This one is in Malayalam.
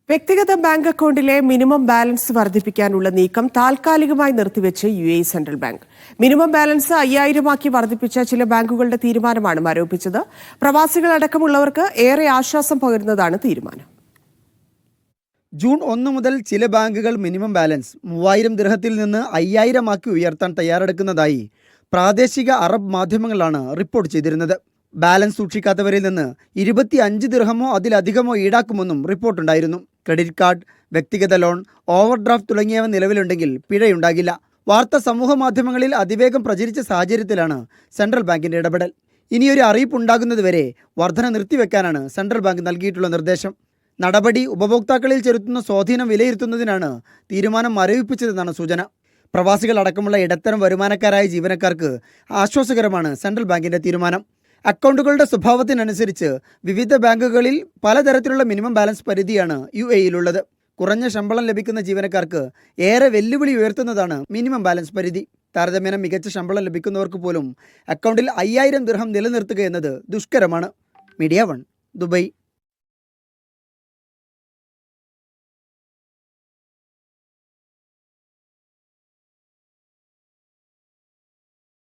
വ്യക്തിഗത ബാങ്ക് അക്കൗണ്ടിലെ മിനിമം ബാലൻസ് വർദ്ധിപ്പിക്കാനുള്ള നീക്കം താൽക്കാലികമായി നിർത്തിവെച്ച് UAE central bank. Minimum balance 5000 ആക്കി വർദ്ധിപ്പിച്ച ചില ബാങ്കുകളുടെ തീരുമാനമാണ് മരവിപ്പിച്ചത്. പ്രവാസികളടക്കമുള്ളവർക്ക് ഏറെ ആശ്വാസം പകരുന്നതാണ് തീരുമാനം. ജൂൺ 1 മുതൽ ചില ബാങ്കുകൾ മിനിമം ബാലൻസ് 3000 ദിർഹത്തിൽ നിന്ന് 5000 ആക്കി ഉയർത്താൻ തയ്യാറെടുക്കുന്നതായി പ്രാദേശിക അറബ് മാധ്യമങ്ങളാണ് റിപ്പോർട്ട് ചെയ്തിരുന്നത്. ബാലൻസ് സൂക്ഷിക്കാത്തവരിൽ നിന്ന് 25 ദിർഹമോ അതിലധികമോ ഈടാക്കുമെന്നും റിപ്പോർട്ടുണ്ടായിരുന്നു. ക്രെഡിറ്റ് കാർഡ്, വ്യക്തിഗത ലോൺ, ഓവർഡ്രാഫ്റ്റ് തുടങ്ങിയവ നിലവിലുണ്ടെങ്കിൽ പിഴയുണ്ടാകില്ല. വാർത്ത സമൂഹ മാധ്യമങ്ങളിൽ അതിവേഗം പ്രചരിച്ച സാഹചര്യത്തിലാണ് സെൻട്രൽ ബാങ്കിന്റെ ഇടപെടൽ. ഇനിയൊരു അറിയിപ്പുണ്ടാകുന്നതുവരെ വർധന നിർത്തിവെക്കാനാണ് സെൻട്രൽ ബാങ്ക് നൽകിയിട്ടുള്ള നിർദ്ദേശം. നടപടി ഉപഭോക്താക്കളിൽ ചെലുത്തുന്ന സ്വാധീനം വിലയിരുത്തുന്നതിനാണ് തീരുമാനം മരവിപ്പിച്ചതെന്നാണ് സൂചന. പ്രവാസികളടക്കമുള്ള ഇടത്തരം വരുമാനക്കാരായ ജീവനക്കാർക്ക് ആശ്വാസകരമാണ് സെൻട്രൽ ബാങ്കിന്റെ തീരുമാനം. അക്കൗണ്ടുകളുടെ സ്വഭാവത്തിനനുസരിച്ച് വിവിധ ബാങ്കുകളിൽ പലതരത്തിലുള്ള മിനിമം ബാലൻസ് പരിധിയാണ് UAEയിലുള്ളത്. കുറഞ്ഞ ശമ്പളം ലഭിക്കുന്ന ജീവനക്കാർക്ക് ഏറെ വെല്ലുവിളി ഉയർത്തുന്നതാണ് മിനിമം ബാലൻസ് പരിധി. താരതമ്യേന മികച്ച ശമ്പളം ലഭിക്കുന്നവർക്ക് പോലും അക്കൗണ്ടിൽ 5000 ദിർഹം നിലനിർത്തുക എന്നത് ദുഷ്കരമാണ്. Media 1, Dubai.